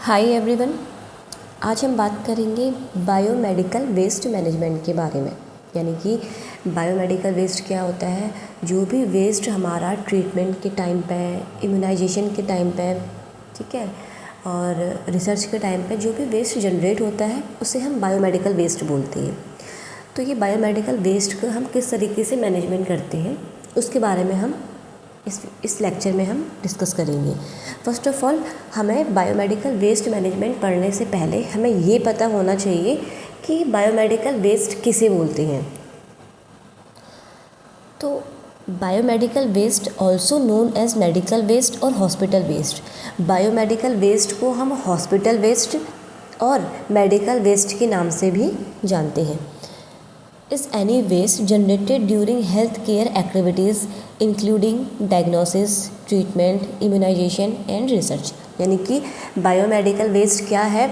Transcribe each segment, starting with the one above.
Hi everyone. आज हम बात करेंगे बायोमेडिकल वेस्ट मैनेजमेंट के बारे में। यानी कि बायोमेडिकल वेस्ट क्या होता है। जो भी वेस्ट हमारा ट्रीटमेंट के टाइम पे, इम्यूनाइजेशन के टाइम पे, ठीक है, और रिसर्च के टाइम पे जो भी वेस्ट जनरेट होता है उसे हम बायोमेडिकल वेस्ट बोलते हैं। तो ये बायोमेडिकल वेस्ट को हम किस तरीके से मैनेजमेंट करते हैं उसके बारे में हम इस लेक्चर में हम डिस्कस करेंगे। फर्स्ट ऑफ ऑल, हमें बायोमेडिकल वेस्ट मैनेजमेंट पढ़ने से पहले हमें ये पता होना चाहिए कि बायोमेडिकल वेस्ट किसे बोलते हैं। तो biomedical waste also known as medical waste और हॉस्पिटल वेस्ट। बायोमेडिकल वेस्ट को हम हॉस्पिटल वेस्ट और मेडिकल वेस्ट के नाम से भी जानते हैं। is any waste generated during health care activities including diagnosis, treatment, immunization and research। यानी कि बायोमेडिकल वेस्ट क्या है,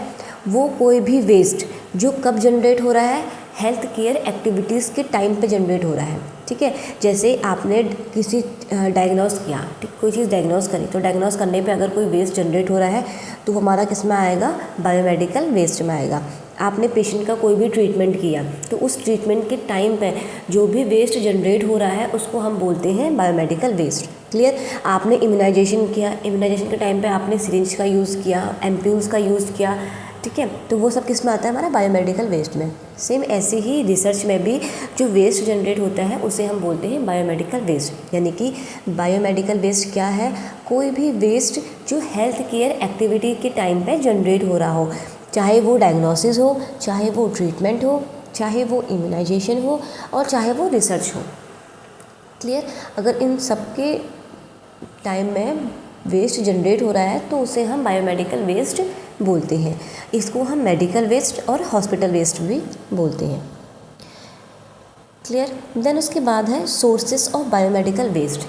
वो कोई भी वेस्ट जो कब जनरेट हो रहा है, हेल्थ केयर एक्टिविटीज़ के टाइम पे जनरेट हो रहा है। ठीक है, जैसे आपने किसी डायग्नोस किया, ठीक, कोई चीज़ डायग्नोस करी, तो डायग्नोस करने पे अगर कोई वेस्ट जनरेट हो रहा है तो हमारा किस में आएगा, बायोमेडिकल वेस्ट में आएगा। आपने पेशेंट का कोई भी ट्रीटमेंट किया तो उस ट्रीटमेंट के टाइम पे जो भी वेस्ट जनरेट हो रहा है उसको हम बोलते हैं बायोमेडिकल वेस्ट। क्लियर। आपने इम्यूनाइजेशन किया, इम्यूनाइजेशन के टाइम पे आपने सिरिंज का यूज़ किया, एम्प्यूल्स का यूज़ किया, ठीक है, तो वो सब किस में आता है, हमारा बायोमेडिकल वेस्ट में। सेम ऐसे ही रिसर्च में भी जो वेस्ट जनरेट होता है उसे हम बोलते हैं बायोमेडिकल वेस्ट। यानी कि बायोमेडिकल वेस्ट क्या है, कोई भी वेस्ट जो हेल्थ केयर एक्टिविटी के टाइम पे जनरेट हो रहा हो, चाहे वो डायग्नोसिस हो, चाहे वो ट्रीटमेंट हो, चाहे वो इम्यूनाइजेशन हो और चाहे वो रिसर्च हो। क्लियर। अगर इन सब के टाइम में वेस्ट जनरेट हो रहा है तो उसे हम बायोमेडिकल वेस्ट बोलते हैं। इसको हम मेडिकल वेस्ट और हॉस्पिटल वेस्ट भी बोलते हैं। क्लियर। देन उसके बाद है सोर्सेस ऑफ बायोमेडिकल वेस्ट।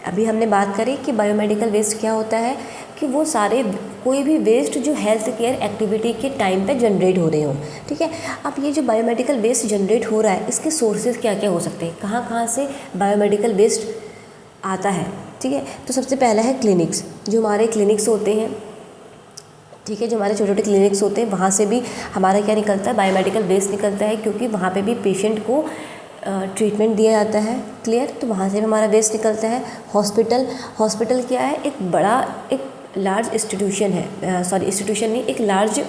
अभी हमने बात करी कि बायोमेडिकल वेस्ट क्या होता है, कि वो सारे कोई भी वेस्ट जो हेल्थ केयर एक्टिविटी के टाइम पे जनरेट हो रहे हों। ठीक है, अब ये जो बायोमेडिकल वेस्ट जनरेट हो रहा है इसके सोर्सेज क्या क्या हो सकते हैं, कहाँ कहाँ से बायोमेडिकल वेस्ट आता है। ठीक है, तो सबसे पहला है क्लिनिक्स। जो हमारे क्लिनिक्स होते हैं, ठीक है, जो हमारे छोटे छोटे क्लिनिक्स होते हैं वहाँ से भी हमारा क्या निकलता है, बायोमेडिकल वेस्ट निकलता है, क्योंकि वहाँ पे भी पेशेंट को ट्रीटमेंट दिया जाता है। क्लियर। तो वहाँ से भी हमारा वेस्ट निकलता है। हॉस्पिटल क्या है, एक लार्ज इंस्टीट्यूशन है, सॉरी इंस्टीट्यूशन नहीं, एक लार्ज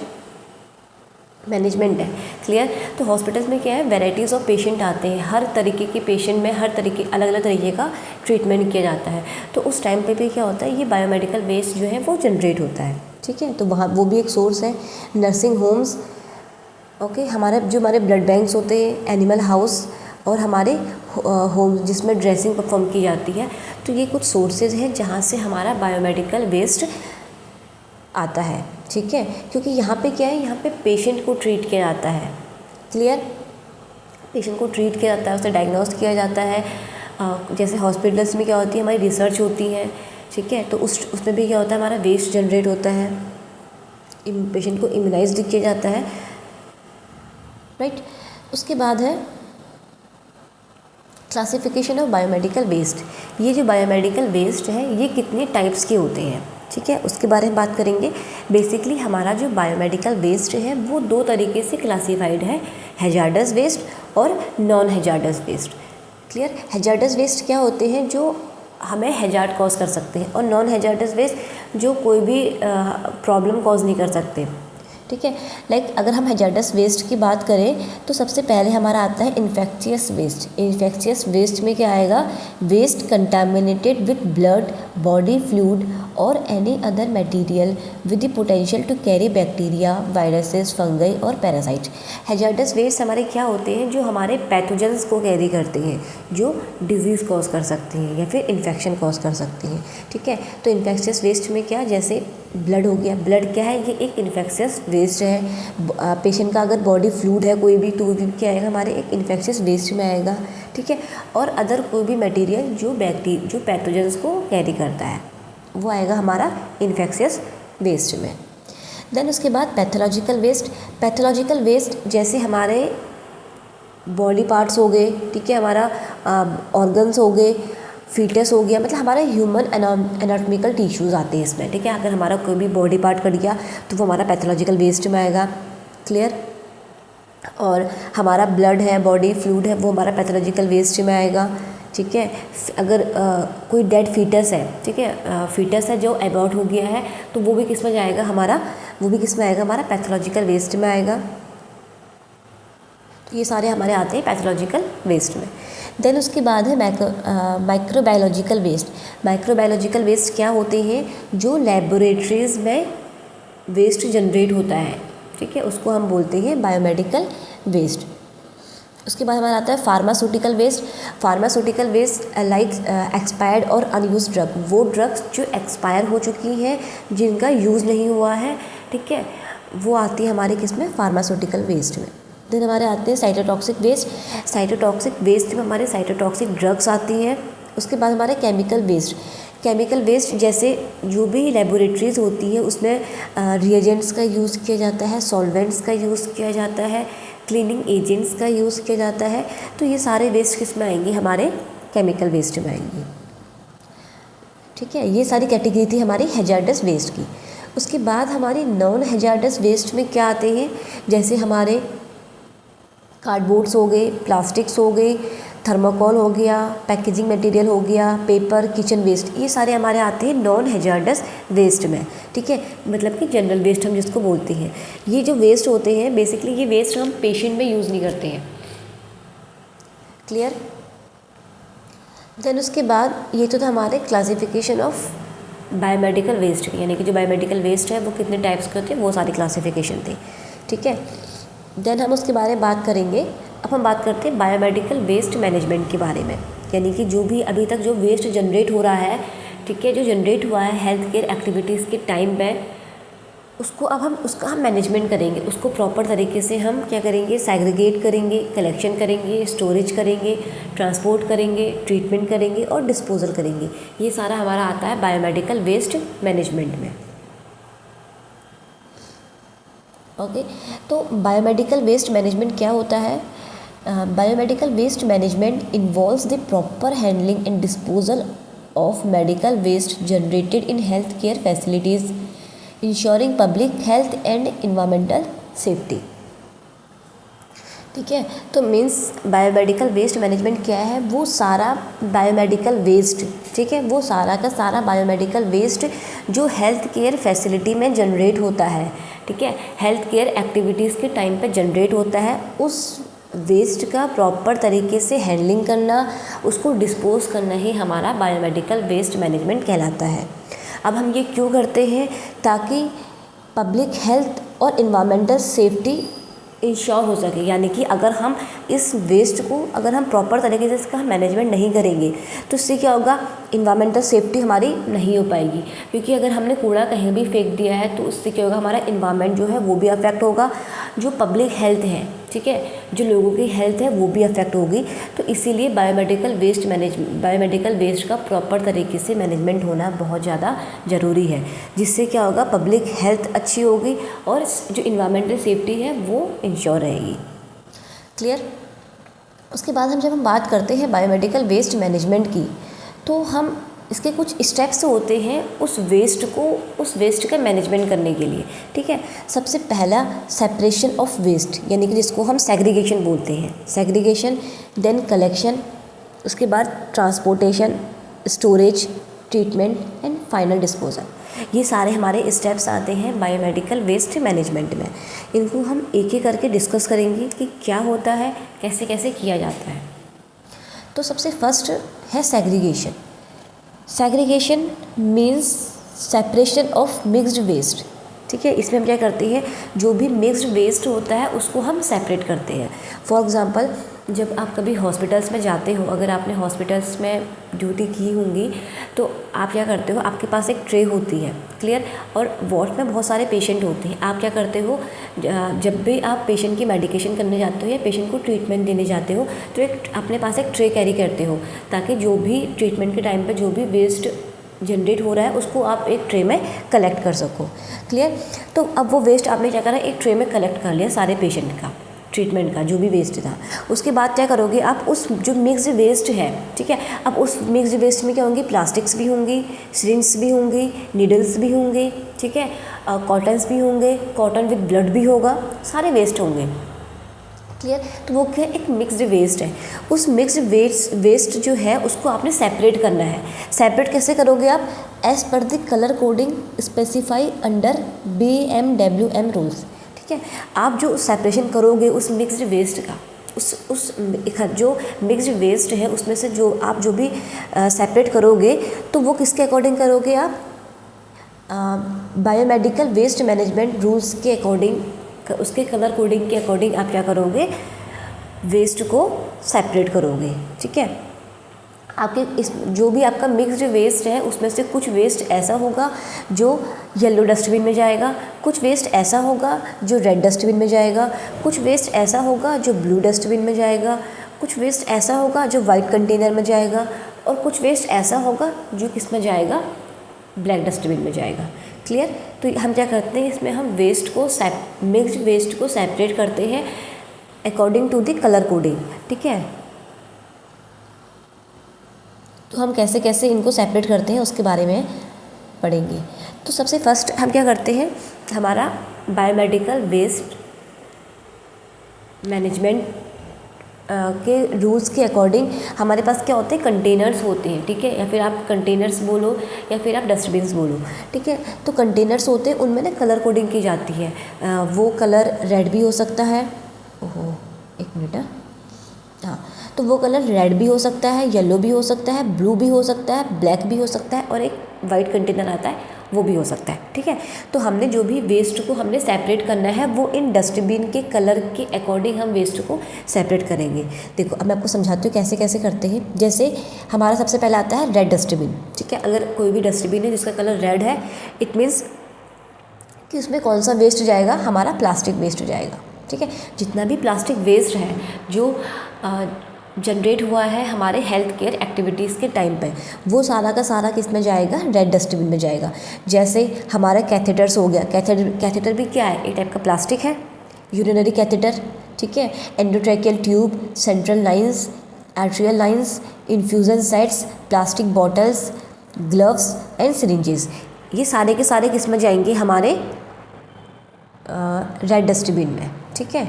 मैनेजमेंट है। क्लियर। तो हॉस्पिटल्स में क्या है, वैराइटीज़ ऑफ पेशेंट आते हैं, हर तरीके के पेशेंट में हर तरीके अलग अलग तरीके का ट्रीटमेंट किया जाता है। तो उस टाइम पे भी क्या होता है, ये बायोमेडिकल वेस्ट जो है वो जनरेट होता है। ठीक है, तो वहाँ वो भी एक सोर्स है। नर्सिंग होम्स, ओके, हमारे ब्लड बैंक्स होते हैं, एनिमल हाउस और हमारे होम जिसमें ड्रेसिंग परफॉर्म की जाती है। तो ये कुछ सोर्सेज हैं जहाँ से हमारा बायोमेडिकल वेस्ट आता है। ठीक है, क्योंकि यहाँ पे क्या है, यहाँ पे पेशेंट को ट्रीट किया जाता है। क्लियर। पेशेंट को ट्रीट किया जाता है, उसे डायग्नोस किया जाता है। जैसे हॉस्पिटल्स में क्या होती है, हमारी रिसर्च होती है। ठीक है, तो उसमें भी क्या होता है, हमारा वेस्ट जनरेट होता है, पेशेंट को इम्यूनाइज किया जाता है। राइट। उसके बाद है क्लासिफिकेशन ऑफ बायोमेडिकल वेस्ट। ये जो बायोमेडिकल वेस्ट है ये कितने टाइप्स के होते हैं, ठीक है, उसके बारे में बात करेंगे। बेसिकली हमारा जो बायोमेडिकल वेस्ट है वो दो तरीके से क्लासिफाइड है, हैजार्डस वेस्ट और non hazardous waste. Clear. Hazardous waste क्या होते हैं, जो हमें हैजार्ड कॉज कर सकते हैं, और नॉन हैजार्डस वेस्ट जो कोई भी प्रॉब्लम कॉज नहीं कर सकते। ठीक है, लाइक अगर हम हैजार्डस वेस्ट की बात करें तो सबसे पहले हमारा आता है इन्फेक्शियस वेस्ट। इन्फेक्शियस वेस्ट में क्या आएगा, waste contaminated with blood, body fluid और any other material with the potential to carry bacteria, viruses, fungi और पैरासाइट। हैजार्डस वेस्ट हमारे क्या होते हैं, जो हमारे पैथोजेंस को कैरी करते हैं, जो डिजीज़ कॉज कर सकते हैं या फिर इन्फेक्शन कॉज कर सकते हैं। ठीक है, तो इन्फेक्शियस वेस्ट में क्या, जैसे ब्लड हो गया, ब्लड क्या है, ये एक इन्फेक्शियस वेस्ट है। पेशेंट का अगर बॉडी फ्लूइड है कोई भी, तो वो भी क्या आएगा, हमारे एक इन्फेक्शियस वेस्ट में आएगा। ठीक है, और अदर कोई भी मटेरियल जो पैथोजेंस को कैरी करता है वो आएगा हमारा इन्फेक्शियस वेस्ट में। देन उसके बाद पैथोलॉजिकल वेस्ट। पैथोलॉजिकल वेस्ट जैसे हमारे बॉडी पार्ट्स हो गए, ठीक है, हमारा ऑर्गन्स हो गए, फीटस हो गया, मतलब हमारा ह्यूमन एनाटॉमिकल टिश्यूज़ आते हैं इसमें, ठीक है। अगर हमारा कोई भी बॉडी पार्ट कट गया तो वो हमारा पैथोलॉजिकल वेस्ट में आएगा, क्लियर। और हमारा ब्लड है, बॉडी फ्लूइड है, वो हमारा पैथोलॉजिकल वेस्ट में आएगा, ठीक है। अगर कोई डेड फीटस है, ठीक है, फीटस है जो एबॉर्ट हो गया है, तो वो भी किस में जाएगा हमारा, वो भी किस में आएगा, हमारा पैथोलॉजिकल वेस्ट में आएगा। तो ये सारे हमारे आते हैं पैथोलॉजिकल वेस्ट में। देन उसके बाद है माइक्रोबायोलॉजिकल वेस्ट। माइक्रोबायोलॉजिकल वेस्ट क्या होते हैं, जो लेबोरेटरीज़ में वेस्ट जनरेट होता है, ठीक है, उसको हम बोलते हैं बायोमेडिकल वेस्ट। उसके बाद हमारा आता है pharmaceutical waste. Pharmaceutical waste like expired और अनयूज ड्रग, वो ड्रग्स जो एक्सपायर हो चुकी हैं, जिनका यूज़ नहीं हुआ है, ठीक है, वो आती है हमारे किस में, फार्मास्यूटिकल वेस्ट में। देन हमारे आते हैं साइटोटॉक्सिक वेस्ट। साइटोटॉक्सिक वेस्ट में हमारे साइटोटॉक्सिक ड्रग्स आती हैं। उसके बाद हमारे केमिकल वेस्ट। केमिकल वेस्ट जैसे जो भी लेबोरेटरीज़ होती है उसमें रिएजेंट्स का यूज़ किया जाता है, सॉल्वेंट्स का यूज़ किया जाता है, क्लीनिंग एजेंट्स का यूज़ किया जाता है, तो ये सारे वेस्ट किस में आएंगे, हमारे केमिकल वेस्ट में आएंगे, ठीक है। ये सारी कैटेगरी थी हमारी हैजार्डस वेस्ट की। उसके बाद हमारी नॉन हैजार्डस वेस्ट में क्या आते हैं, जैसे हमारे कार्डबोर्ड्स हो गए, प्लास्टिक्स हो गए, थर्माकोल हो गया, पैकेजिंग मटेरियल हो गया, पेपर, किचन वेस्ट, ये सारे हमारे आते हैं नॉन हैजार्डस वेस्ट में, ठीक है, मतलब कि जनरल वेस्ट हम जिसको बोलते हैं। ये जो वेस्ट होते हैं बेसिकली ये वेस्ट हम पेशेंट में यूज़ नहीं करते हैं, क्लियर। देन उसके बाद ये तो था हमारे क्लासिफिकेशन ऑफ बायोमेडिकल वेस्ट, यानी कि जो बायोमेडिकल वेस्ट है वो कितने टाइप्स के होते हैं, वो सारी क्लासिफिकेशन थी, ठीक है। देन हम उसके बारे में बात करेंगे। अब हम बात करते हैं बायोमेडिकल वेस्ट मैनेजमेंट के बारे में, यानी कि जो भी अभी तक जो वेस्ट जनरेट हो रहा है, ठीक है, जो जनरेट हुआ है हेल्थ केयर एक्टिविटीज़ के टाइम में, उसको अब हम उसका हम मैनेजमेंट करेंगे, उसको प्रॉपर तरीके से हम क्या करेंगे, सेग्रीगेट करेंगे, कलेक्शन करेंगे, स्टोरेज करेंगे, ट्रांसपोर्ट करेंगे, ट्रीटमेंट करेंगे और डिस्पोजल करेंगे। ये सारा हमारा आता है बायोमेडिकल वेस्ट मैनेजमेंट में, ओके। तो बायोमेडिकल वेस्ट मैनेजमेंट क्या होता है, biomedical waste management involves the proper handling and disposal of medical waste generated in health care facilities, ensuring public health and environmental safety, ठीक है। तो मीन्स बायोमेडिकल वेस्ट मैनेजमेंट क्या है, वो सारा बायोमेडिकल वेस्ट, ठीक है, वो सारा का सारा बायोमेडिकल वेस्ट जो हेल्थ केयर फैसिलिटी में जनरेट होता है, ठीक है, हेल्थ केयर एक्टिविटीज़ के टाइम पे जनरेट होता है, उस वेस्ट का प्रॉपर तरीके से हैंडलिंग करना, उसको डिस्पोज करना ही हमारा बायोमेडिकल वेस्ट मैनेजमेंट कहलाता है। अब हम ये क्यों करते हैं, ताकि पब्लिक हेल्थ और इन्वायरमेंटल सेफ्टी इंश्योर हो सके, यानी कि अगर हम इस वेस्ट को अगर हम प्रॉपर तरीके से इसका मैनेजमेंट नहीं करेंगे तो इससे क्या होगा, इन्वायरमेंटल सेफ्टी हमारी नहीं हो पाएगी, क्योंकि अगर हमने कूड़ा कहीं भी फेंक दिया है तो उससे क्या होगा, हमारा इन्वायरमेंट जो है वो भी अफेक्ट होगा, जो पब्लिक हेल्थ है, ठीक है, जो लोगों की हेल्थ है वो भी अफेक्ट होगी। तो इसीलिए बायोमेडिकल वेस्ट का प्रॉपर तरीके से मैनेजमेंट होना बहुत ज़्यादा ज़रूरी है, जिससे क्या होगा, पब्लिक हेल्थ अच्छी होगी और जो इन्वायरमेंटल सेफ्टी है वो इंश्योर रहेगी, क्लियर। उसके बाद जब हम बात करते हैं बायोमेडिकल वेस्ट मैनेजमेंट की, तो हम इसके कुछ स्टेप्स होते हैं उस वेस्ट का मैनेजमेंट करने के लिए, ठीक है। सबसे पहला सेपरेशन ऑफ वेस्ट, यानी कि जिसको हम सेग्रीगेशन बोलते हैं, सेग्रीगेशन, देन कलेक्शन, उसके बाद transportation, storage, treatment and final disposal. ये सारे हमारे स्टेप्स आते हैं बायोमेडिकल वेस्ट मैनेजमेंट में। इनको हम एक एक करके डिस्कस करेंगे कि क्या होता है, कैसे कैसे किया जाता है। तो सबसे फर्स्ट है segregation. Segregation means separation of mixed waste, ठीक है। इसमें हम क्या करते हैं, जो भी मिक्स्ड वेस्ट होता है उसको हम सेपरेट करते हैं। फॉर एग्ज़ाम्पल, जब आप कभी हॉस्पिटल्स में जाते हो, अगर आपने हॉस्पिटल्स में ड्यूटी की होंगी तो आप क्या करते हो, आपके पास एक ट्रे होती है, क्लियर, और वार्ड में बहुत सारे पेशेंट होते हैं। आप क्या करते हो, जब भी आप पेशेंट की मेडिकेशन करने जाते हो या पेशेंट को ट्रीटमेंट देने जाते हो तो एक अपने पास एक ट्रे कैरी करते हो, ताकि जो भी ट्रीटमेंट के टाइम पर जो भी वेस्ट जनरेट हो रहा है उसको आप एक ट्रे में कलेक्ट कर सको, क्लियर। तो अब वो वेस्ट आपने क्या करा, एक ट्रे में कलेक्ट कर लिया सारे पेशेंट का, ट्रीटमेंट का, जो भी वेस्ट था। उसके बाद क्या करोगे आप, उस जो मिक्स्ड वेस्ट है, ठीक है, अब उस मिक्स्ड वेस्ट में क्या होंगी, प्लास्टिक्स भी होंगी, सिरिंज भी होंगी, नीडल्स भी होंगे, ठीक है, कॉटन्स भी होंगे, कॉटन विद ब्लड भी होगा, सारे वेस्ट होंगे। क्लियर। तो वो क्या, एक मिक्स्ड वेस्ट है। उस मिक्स्ड वेस्ट जो है उसको आपने सेपरेट करना है। सेपरेट कैसे करोगे आप, as per the colour coding specify under BMWM rules, ठीक है। आप जो सेपरेशन करोगे उस मिक्स्ड वेस्ट का, उस जो मिक्स्ड वेस्ट है उसमें से जो आप जो भी सेपरेट करोगे तो वो किसके अकॉर्डिंग करोगे आप, बायोमेडिकल वेस्ट मैनेजमेंट रूल्स के अकॉर्डिंग, उसके कलर कोडिंग के अकॉर्डिंग आप क्या करोगे, वेस्ट को सेपरेट करोगे, ठीक है। आपके इस जो भी आपका मिक्स्ड वेस्ट है उसमें से कुछ वेस्ट ऐसा होगा जो येलो डस्टबिन में जाएगा, कुछ वेस्ट ऐसा होगा जो रेड डस्टबिन में जाएगा, कुछ वेस्ट ऐसा होगा जो ब्लू डस्टबिन में जाएगा, कुछ वेस्ट ऐसा होगा जो वाइट कंटेनर में जाएगा, और कुछ वेस्ट ऐसा होगा जो किस में जाएगा, ब्लैक डस्टबिन में जाएगा। क्लियर। तो हम क्या करते हैं, इसमें हम वेस्ट को मिक्स्ड वेस्ट को सेपरेट करते हैं according to the colour coding, ठीक है। तो हम कैसे कैसे इनको सेपरेट करते हैं उसके बारे में पढ़ेंगे। तो सबसे फर्स्ट हम क्या करते हैं, हमारा बायोमेडिकल वेस्ट मैनेजमेंट के रूल्स के अकॉर्डिंग हमारे पास क्या होते हैं, कंटेनर्स होते हैं, ठीक है, या फिर आप कंटेनर्स बोलो या फिर आप डस्टबिन्स बोलो, ठीक है। तो कंटेनर्स होते हैं, उनमें ना कलर कोडिंग की जाती है। वो कलर रेड भी हो सकता है, ओहो एक मिनट, हाँ, तो वो कलर रेड भी हो सकता है, येलो भी हो सकता है, ब्लू भी हो सकता है, ब्लैक भी हो सकता है, और एक वाइट कंटेनर आता है वो भी हो सकता है, ठीक है। तो हमने जो भी वेस्ट को हमने सेपरेट करना है वो इन डस्टबिन के कलर के अकॉर्डिंग हम वेस्ट को सेपरेट करेंगे। देखो अब मैं आपको समझाती हूँ कैसे कैसे करते हैं। जैसे हमारा सबसे पहले आता है रेड डस्टबिन, ठीक है। अगर कोई भी डस्टबिन है जिसका कलर रेड है, इट मीन्स कि उसमें कौन सा वेस्ट जाएगा, हमारा प्लास्टिक वेस्ट जाएगा, ठीक है। जितना भी प्लास्टिक वेस्ट है जो जनरेट हुआ है हमारे हेल्थ केयर एक्टिविटीज़ के टाइम पे, वो सारा का सारा किस में जाएगा, रेड डस्टबिन में जाएगा। जैसे हमारा कैथेटर्स हो गया, कैथेटर भी क्या है, एक टाइप का प्लास्टिक है, यूरिनरी कैथेटर, ठीक है, endotracheal tube, central lines, arterial lines, infusion sets, plastic bottles, gloves and syringes, ये सारे के सारे किस में जाएंगे, हमारे रेड डस्टबिन में, ठीक है।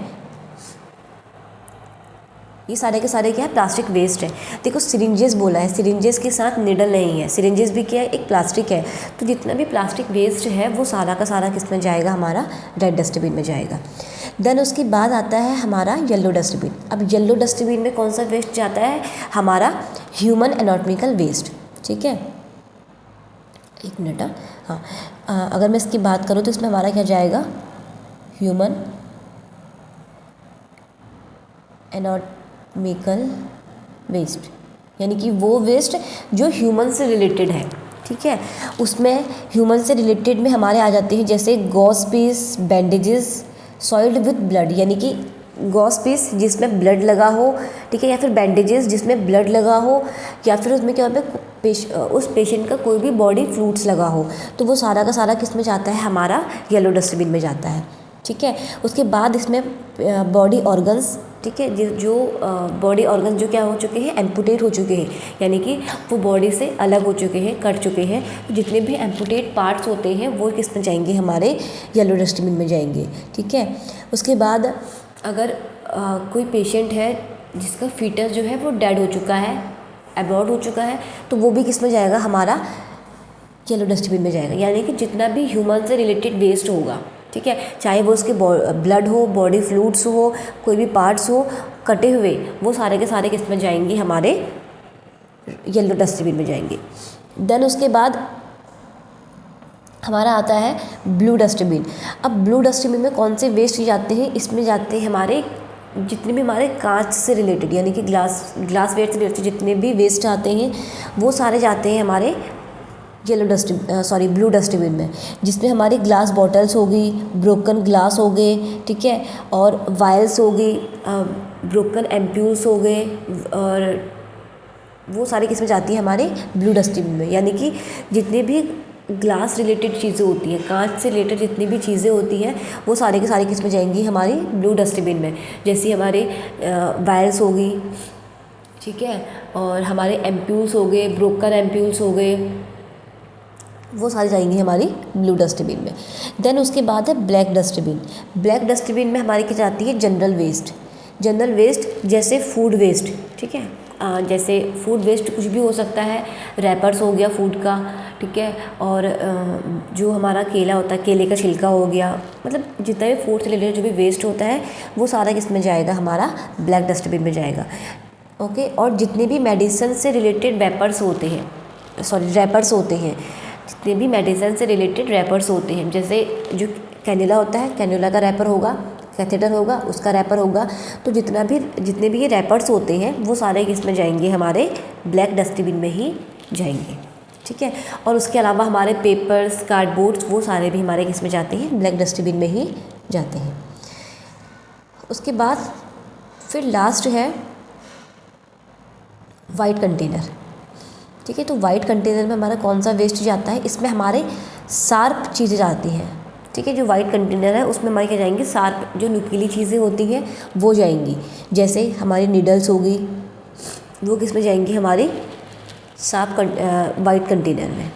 ये सारे के सारे क्या है, प्लास्टिक वेस्ट है। देखो सिरिंजेस बोला है, सिरिंजेस के साथ निडल नहीं है, सिरिंजेस भी क्या है, एक प्लास्टिक है। तो जितना भी प्लास्टिक वेस्ट है वो सारा का सारा किस में जाएगा, हमारा रेड डस्टबिन में जाएगा। देन उसके बाद आता है हमारा येलो डस्टबिन। अब येलो डस्टबिन में कौन सा वेस्ट जाता है, हमारा ह्यूमन एनाटॉमिकल वेस्ट, ठीक है। एक मिनट, हाँ, अगर मैं इसकी बात करूँ तो इसमें हमारा क्या जाएगा, ह्यूमन एनाटॉमिकल वेस्ट, यानी कि वो वेस्ट जो ह्यूमन से रिलेटेड है, ठीक है। उसमें ह्यूमन से रिलेटेड में हमारे आ जाते हैं जैसे gauze piece, bandages, soiled with blood, यानी कि गॉस पीस जिसमें ब्लड लगा हो, ठीक है, या फिर बैंडेजेस जिसमें ब्लड लगा हो, या फिर उसमें क्या होता है उस पेशेंट का कोई भी बॉडी फ्लूइड्स लगा हो, तो वो सारा का सारा किस में जाता है, हमारा येलो डस्टबिन में जाता है, ठीक है। उसके बाद इसमें बॉडी ऑर्गन्स, ठीक है, जो बॉडी ऑर्गन जो क्या हो चुके हैं, एम्पुटेट हो चुके हैं, यानी कि वो बॉडी से अलग हो चुके हैं, कट चुके हैं, तो जितने भी एम्पुटेट पार्ट्स होते हैं वो किस में जाएंगे, हमारे येलो डस्टबिन में जाएंगे, ठीक है। उसके बाद अगर कोई पेशेंट है जिसका फीटस जो है वो डेड हो चुका है, एबॉर्ट हो चुका है, तो वो भी किस में जाएगा, हमारा येलो डस्टबिन में जाएगा। यानी कि जितना भी ह्यूमन से रिलेटेड वेस्ट होगा, ठीक है, चाहे वो उसके ब्लड हो, बॉडी फ्लूइड्स हो, कोई भी पार्ट्स हो कटे हुए, वो सारे के सारे किस में जाएंगे, हमारे येलो डस्टबिन में जाएंगे। देन उसके बाद हमारा आता है ब्लू डस्टबिन। अब ब्लू डस्टबिन में कौन से वेस्ट जाते हैं, इसमें जाते हैं हमारे जितने भी हमारे कांच से रिलेटेड, यानी कि ग्लास वेस्ट से रिलेटेड जितने भी वेस्ट आते हैं वो सारे जाते हैं हमारे ब्लू डस्टबिन में, जिसमें हमारी ग्लास बॉटल्स होगी, ब्रोकन ग्लास हो गए, ठीक है, और वायल्स हो गई, ब्रोकन एम्प्यूल्स हो गए, और वो सारी किस्में जाती है हमारे ब्लू डस्टबिन में। यानी कि जितने भी ग्लास रिलेटेड चीज़ें होती हैं, कांच से रिलेटेड जितनी भी चीज़ें होती हैं वो सारी की सारी किस में जाएंगी, हमारी ब्लू डस्टबिन में। जैसे हमारे वायर्स होगी, ठीक है, और हमारे एम्प्यूल्स हो गए, ब्रोकन एम्प्यूल्स हो गए, वो सारी जाएंगी हमारी ब्लू डस्टबिन में। देन उसके बाद है ब्लैक डस्टबिन। ब्लैक डस्टबिन में हमारी क्या जाती है, जनरल वेस्ट। जनरल वेस्ट जैसे फूड वेस्ट, ठीक है, जैसे फूड वेस्ट कुछ भी हो सकता है, रैपर्स हो गया फूड का, ठीक है, और जो हमारा केला होता है, केले का छिलका हो गया, मतलब जितना भी फूड से रिलेटेड जो भी वेस्ट होता है वो सारा किस में जाएगा, हमारा ब्लैक डस्टबिन में जाएगा। ओके, और जितने भी मेडिसिन से रिलेटेड रैपर्स होते हैं, रैपर्स होते हैं, जितने भी मेडिसिन से रिलेटेड रैपर्स होते हैं, जैसे जो कैनुला होता है, कैनुला का रैपर होगा, कैथेटर होगा, उसका रैपर होगा, तो जितने भी ये रैपर्स होते हैं वो सारे किस में जाएंगे, हमारे ब्लैक डस्टबिन में ही जाएंगे, ठीक है। और उसके अलावा हमारे पेपर्स, कार्डबोर्ड्स, वो सारे भी हमारे किस में जाते हैं, ब्लैक डस्टबिन में ही जाते हैं। उसके बाद फिर लास्ट है वाइट कंटेनर, ठीक है। तो वाइट कंटेनर में हमारा कौन सा वेस्ट जाता है, इसमें हमारे शार्प चीज़ें जाती हैं, ठीक है। जो वाइट कंटेनर है उसमें हमारी क्या जाएंगी, शार्प जो नुकीली चीज़ें होती हैं वो जाएंगी, जैसे हमारी नीडल्स होगी, वो किस में जाएंगी, हमारी शार्प वाइट कंटेनर में।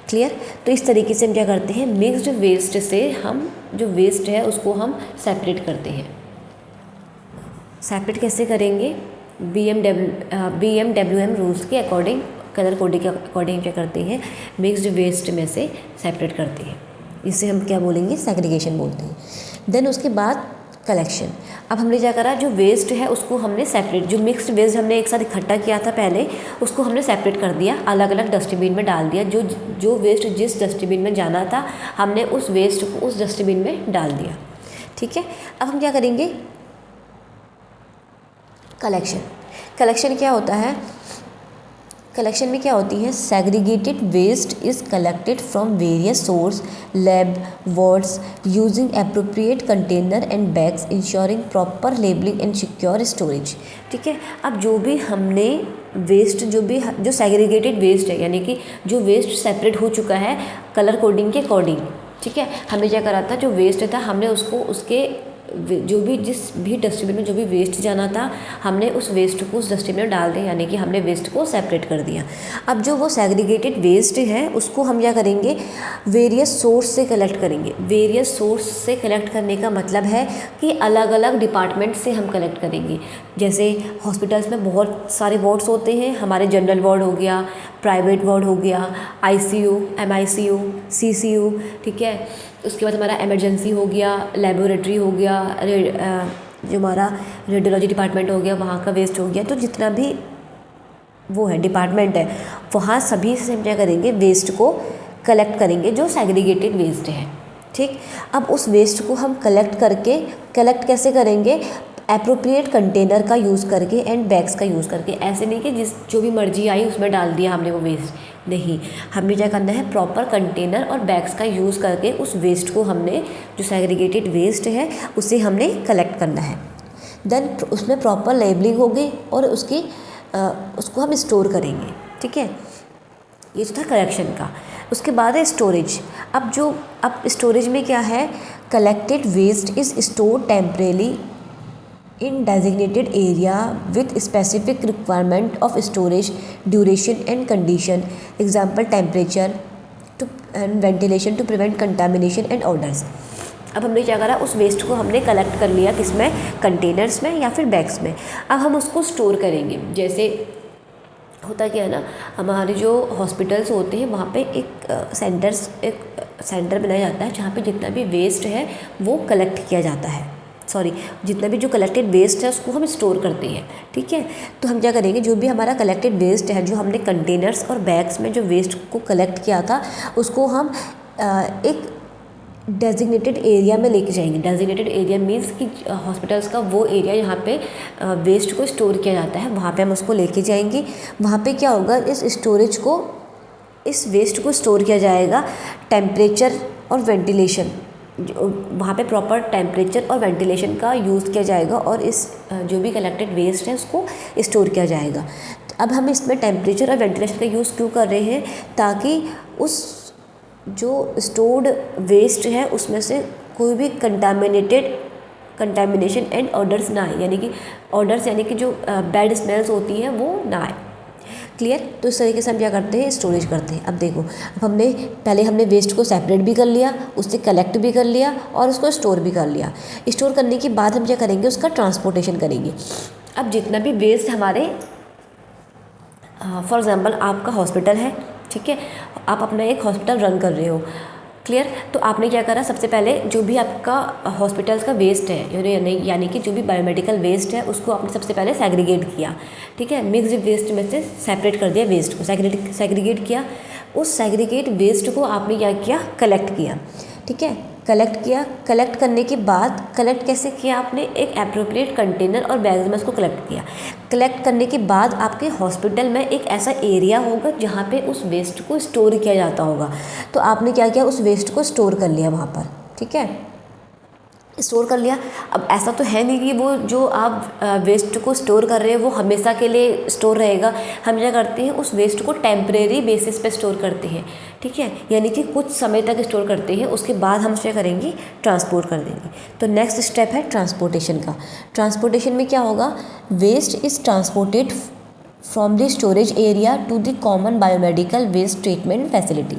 क्लियर। तो इस तरीके से हम क्या करते हैं, मिक्स्ड वेस्ट से हम जो वेस्ट है उसको हम सेपरेट करते हैं। सेपरेट कैसे करेंगे, BMWM रूल्स के अकॉर्डिंग, कलर कोडिंग के अकॉर्डिंग क्या करते हैं, मिक्स्ड वेस्ट में से सेपरेट करते हैं। इसे हम क्या बोलेंगे, सेग्रीगेशन बोलते हैं। देन उसके बाद कलेक्शन। अब हमने क्या करा, जो वेस्ट है उसको हमने सेपरेट, जो मिक्स्ड वेस्ट हमने एक साथ इकट्ठा किया था पहले, उसको हमने सेपरेट कर दिया, अलग अलग डस्टबिन में डाल दिया। जो वेस्ट जिस डस्टबिन में जाना था हमने उस वेस्ट को उस डस्टबिन में डाल दिया, ठीक है। अब हम क्या करेंगे, कलेक्शन। कलेक्शन क्या होता है, कलेक्शन में क्या होती है, segregated waste is collected from various source, lab, wards, using appropriate container and bags, ensuring proper labelling and secure storage, ठीक है। अब जो भी हमने वेस्ट, जो सेग्रीगेटेड वेस्ट है, यानी कि जो वेस्ट सेपरेट हो चुका है कलर कोडिंग के अकॉर्डिंग, ठीक है, हमने क्या करा था, जो वेस्ट था हमने उसको उसके जिस भी डस्टबिन में जो भी वेस्ट जाना था हमने उस वेस्ट को उस डस्टबिन में डाल दिया, यानी कि हमने वेस्ट को सेपरेट कर दिया। अब जो वो सेग्रीगेटेड वेस्ट है उसको हम क्या करेंगे, वेरियस सोर्स से कलेक्ट करेंगे। वेरियस सोर्स से कलेक्ट करने का मतलब है कि अलग अलग डिपार्टमेंट से हम कलेक्ट करेंगे। जैसे हॉस्पिटल्स में बहुत सारे वार्ड्स होते हैं, हमारे जनरल वार्ड हो गया, प्राइवेट वार्ड हो गया, ICU, MICU, CCU, ठीक है। उसके बाद हमारा इमरजेंसी हो गया, लेबोरेटरी हो गया, जो हमारा रेडियोलॉजी डिपार्टमेंट हो गया, वहाँ का वेस्ट हो गया। तो जितना भी वो है डिपार्टमेंट है वहाँ सभी से हम क्या करेंगे, वेस्ट को कलेक्ट करेंगे जो सेग्रीगेटेड वेस्ट है, ठीक। अब उस वेस्ट को हम कलेक्ट कैसे करेंगे, एप्रोप्रिएट कंटेनर का यूज़ करके एंड बैग्स का यूज़ करके। ऐसे नहीं कि जो भी मर्जी आई उसमें डाल दिया हमने वो वेस्ट, नहीं, हमें क्या करना है, प्रॉपर कंटेनर और बैग्स का यूज़ करके उस वेस्ट को हमने, जो सेग्रीगेटेड वेस्ट है उसे हमने कलेक्ट करना है। देन उसमें प्रॉपर लेबलिंग होगी और उसको हम स्टोर करेंगे, ठीक है। ये जो था कलेक्शन का। उसके बाद है स्टोरेज। अब स्टोरेज में क्या है, collected waste is store temporarily in designated area with specific requirement of storage, duration and condition, example temperature and ventilation to prevent contamination and odors। अब हमने क्या करा, उस वेस्ट को हमने कलेक्ट कर लिया, किसमें, कंटेनर्स में या फिर बैग्स में। अब हम उसको स्टोर करेंगे। जैसे होता क्या है ना, हमारे जो हॉस्पिटल्स होते हैं वहाँ पे एक सेंटर बनाया जाता है जहाँ पे जितना भी वेस्ट है वो कलेक्ट किया जाता है, जितना भी जो कलेक्टेड वेस्ट है उसको हम स्टोर करते हैं, ठीक है। तो हम क्या करेंगे, जो भी हमारा कलेक्टेड वेस्ट है, जो हमने कंटेनर्स और बैग्स में जो वेस्ट को कलेक्ट किया था उसको हम एक डेजिग्नेटेड एरिया में लेके जाएंगे। डेजिग्नेटेड एरिया मीन्स कि हॉस्पिटल्स का वो एरिया जहाँ पे वेस्ट को स्टोर किया जाता है, वहाँ पे हम उसको लेके जाएंगे। वहाँ पे क्या होगा, इस वेस्ट को स्टोर किया जाएगा। टेम्परेचर और वेंटिलेशन, वहाँ पे प्रॉपर टेम्परेचर और वेंटिलेशन का यूज़ किया जाएगा और इस जो भी कलेक्टेड वेस्ट है उसको स्टोर किया जाएगा। अब हम इसमें टेम्परेचर और वेंटिलेशन का यूज़ क्यों कर रहे हैं, ताकि उस जो स्टोर्ड वेस्ट है उसमें से कोई भी कंटामिनेशन एंड ऑर्डर्स ना आए, यानी कि ऑर्डर्स यानी कि जो बैड स्मेल्स होती हैं वो ना आए। क्लियर। तो इस तरीके से हम क्या करते हैं, स्टोरेज करते हैं। अब देखो, अब हमने वेस्ट को सेपरेट भी कर लिया, उससे कलेक्ट भी कर लिया और उसको स्टोर भी कर लिया। स्टोर करने के बाद हम क्या करेंगे, उसका ट्रांसपोर्टेशन करेंगे। अब जितना भी वेस्ट हमारे, फॉर एग्ज़ाम्पल आपका हॉस्पिटल है, ठीक है, आप अपना एक हॉस्पिटल रन कर रहे हो। क्लियर। तो आपने क्या करा, सबसे पहले जो भी आपका हॉस्पिटल का वेस्ट है, यानी कि जो भी बायोमेडिकल वेस्ट है उसको आपने सबसे पहले सेग्रीगेट किया। ठीक है, मिक्स्ड वेस्ट में से सेपरेट कर दिया वेस्ट को, सेग्रीगेट किया। उस सेग्रीगेट वेस्ट को आपने क्या किया, कलेक्ट किया। ठीक है, कलेक्ट किया। कलेक्ट करने के बाद, कलेक्ट कैसे किया आपने, एक एप्रोप्रिएट कंटेनर और बैग में उसको कलेक्ट किया। कलेक्ट करने के बाद आपके हॉस्पिटल में एक ऐसा एरिया होगा जहाँ पे उस वेस्ट को स्टोर किया जाता होगा। तो आपने क्या किया, उस वेस्ट को स्टोर कर लिया वहाँ पर। ठीक है, स्टोर कर लिया। अब ऐसा तो है नहीं कि वो जो आप वेस्ट को स्टोर कर रहे हैं वो हमेशा के लिए स्टोर रहेगा। हम क्या करते हैं, उस वेस्ट को टेम्परेरी बेसिस पे स्टोर करते हैं। ठीक है, यानी कि कुछ समय तक स्टोर करते हैं, उसके बाद हम क्या करेंगे, ट्रांसपोर्ट कर देंगे। तो नेक्स्ट स्टेप है ट्रांसपोर्टेशन का। ट्रांसपोर्टेशन में क्या होगा, waste is transported from the storage area to the common biomedical waste treatment facility.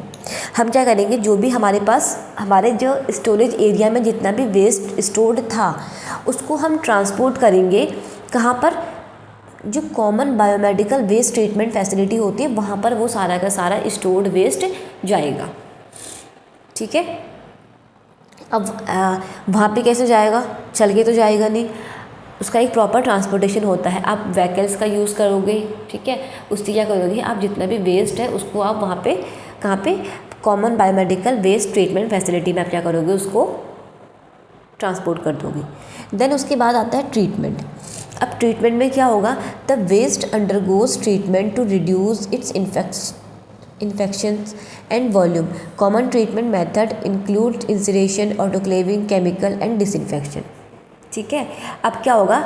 हम क्या करेंगे, जो भी हमारे पास, हमारे जो स्टोरेज एरिया में जितना भी वेस्ट स्टोर्ड था उसको हम ट्रांसपोर्ट करेंगे कहाँ पर, जो common biomedical waste treatment facility होती है वहाँ पर वो सारा का सारा स्टोर्ड वेस्ट जाएगा। ठीक है, अब वहाँ पे कैसे जाएगा, चल के तो जाएगा नहीं, उसका एक प्रॉपर ट्रांसपोर्टेशन होता है। आप व्हीकल्स का यूज़ करोगे। ठीक है, उससे क्या करोगे, आप जितना भी वेस्ट है उसको आप वहाँ पे, कहाँ पे, common biomedical waste treatment facility में आप क्या करोगे, उसको ट्रांसपोर्ट कर दोगे। देन उसके बाद आता है ट्रीटमेंट। अब ट्रीटमेंट में क्या होगा, the waste undergoes treatment to reduce its infections and volume. Common treatment method include incineration, autoclaving, chemical and disinfection. ठीक है, अब क्या होगा,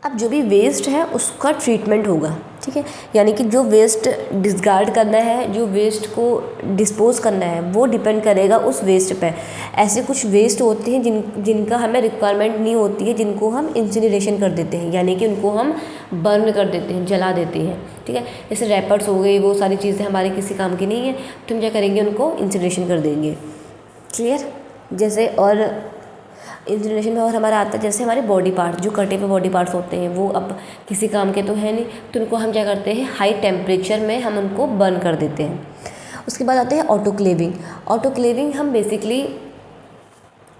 अब जो भी वेस्ट है उसका ट्रीटमेंट होगा। ठीक है, यानी कि जो वेस्ट डिस्कार्ड करना है, जो वेस्ट को डिस्पोज करना है, वो डिपेंड करेगा उस वेस्ट पे। ऐसे कुछ वेस्ट होते हैं जिनका हमें रिक्वायरमेंट नहीं होती है, जिनको हम इंसिनरेशन कर देते हैं, यानी कि उनको हम बर्न कर देते हैं, जला देते हैं। ठीक है, जैसे रैपर्स हो गए, वो सारी चीज़ें हमारे किसी काम की नहीं है, तो हम क्या करेंगे, उनको इंसिनरेशन कर देंगे। क्लियर। जैसे और इंसिनरेशन में और हमारा आता है, जैसे हमारे बॉडी पार्ट्स, जो कटे हुए बॉडी पार्ट्स होते हैं वो अब किसी काम के तो है नहीं, तो उनको हम क्या करते हैं, हाई टेम्परेचर में हम उनको बर्न कर देते हैं। उसके बाद आते हैं ऑटोक्लेविंग। ऑटोक्लेविंग हम बेसिकली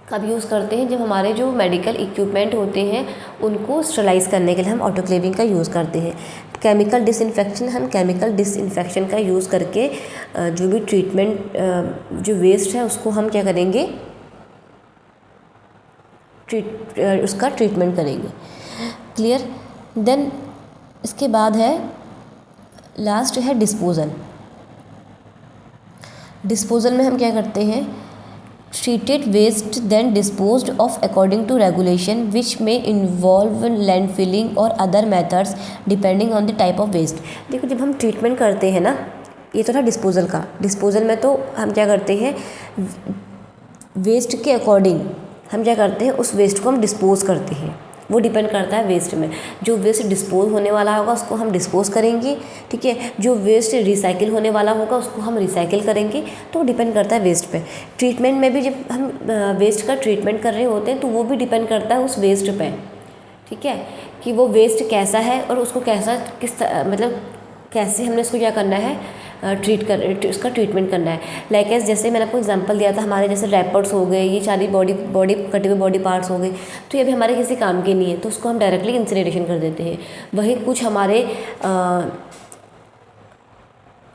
कब यूज़ करते हैं, जब हमारे जो मेडिकल इक्विपमेंट होते हैं उनको स्टरलाइज़ करने के लिए हम ऑटोक्लेविंग का यूज़ करते हैं। केमिकल डिसइंफेक्शन, हम केमिकल डिसइंफेक्शन का यूज़ करके जो भी ट्रीटमेंट, जो वेस्ट है उसको हम क्या करेंगे, उसका ट्रीटमेंट करेंगे। क्लियर। देन इसके बाद है, लास्ट है डिस्पोजल। डिस्पोजल में हम क्या करते हैं, treated waste then disposed of according to regulation which में इन्वॉल्व लैंडफिलिंग और other methods depending on the type of waste. देखो, जब हम ट्रीटमेंट करते हैं ना, ये तो था डिस्पोजल का। डिस्पोजल में तो हम क्या करते हैं, वेस्ट के अकॉर्डिंग हम क्या करते हैं, उस वेस्ट को हम डिस्पोज करते हैं। वो डिपेंड करता है वेस्ट में, जो वेस्ट डिस्पोज होने वाला होगा उसको हम डिस्पोज करेंगे। ठीक है, जो वेस्ट रिसाइकिल होने वाला होगा उसको हम रिसाइकिल करेंगे। तो डिपेंड करता है वेस्ट पे। ट्रीटमेंट में भी जब हम वेस्ट का ट्रीटमेंट कर रहे होते हैं तो वो भी डिपेंड करता है उस वेस्ट पे। ठीक है, कि वो वेस्ट कैसा है और उसको कैसा, मतलब कैसे हमने उसको क्या करना है, उसका ट्रीटमेंट करना है। लाइक एज, जैसे मैंने आपको एग्जांपल दिया था, हमारे जैसे रैपर्स हो गए, ये सारी बॉडी कटे हुए बॉडी पार्ट्स हो गए, तो ये भी हमारे किसी काम के नहीं है, तो उसको हम डायरेक्टली इंसिनरेशन कर देते हैं। वहीं कुछ हमारे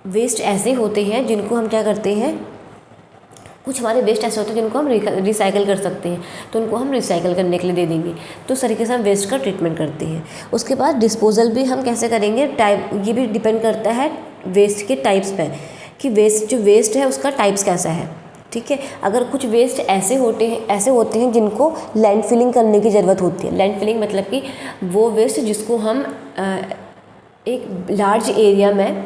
वेस्ट ऐसे होते हैं जिनको हम क्या करते हैं, कुछ हमारे वेस्ट ऐसे होते हैं जिनको हम रिसाइकिल कर सकते हैं, तो उनको हम रिसाइकिल करने के लिए दे देंगे। तो इस तरीके से हम वेस्ट का ट्रीटमेंट करते हैं। उसके बाद डिस्पोजल भी हम कैसे करेंगे, टाइप, ये भी डिपेंड करता है वेस्ट के टाइप्स पे, कि जो वेस्ट है उसका टाइप्स कैसा है। ठीक है, अगर कुछ वेस्ट ऐसे होते हैं जिनको लैंड फिलिंग करने की ज़रूरत होती है। लैंड फिलिंग मतलब कि वो वेस्ट जिसको हम एक लार्ज एरिया में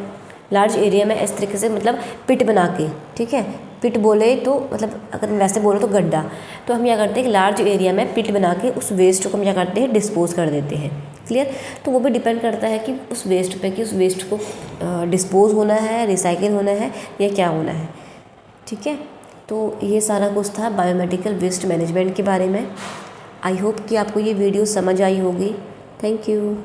लार्ज एरिया में इस तरीके से मतलब पिट बना के, ठीक है, पिट बोले तो मतलब अगर वैसे बोले तो गड्ढा, तो हम क्या करते हैं कि लार्ज एरिया में पिट बना के उस वेस्ट को हम क्या करते हैं, डिस्पोज कर देते हैं। क्लियर। तो वो भी डिपेंड करता है कि उस वेस्ट पे कि उस वेस्ट को डिस्पोज होना है, रिसाइकिल होना है या क्या होना है। ठीक है, तो ये सारा कुछ था बायोमेडिकल वेस्ट मैनेजमेंट के बारे में। आई होप कि आपको ये वीडियो समझ आई होगी। Thank you.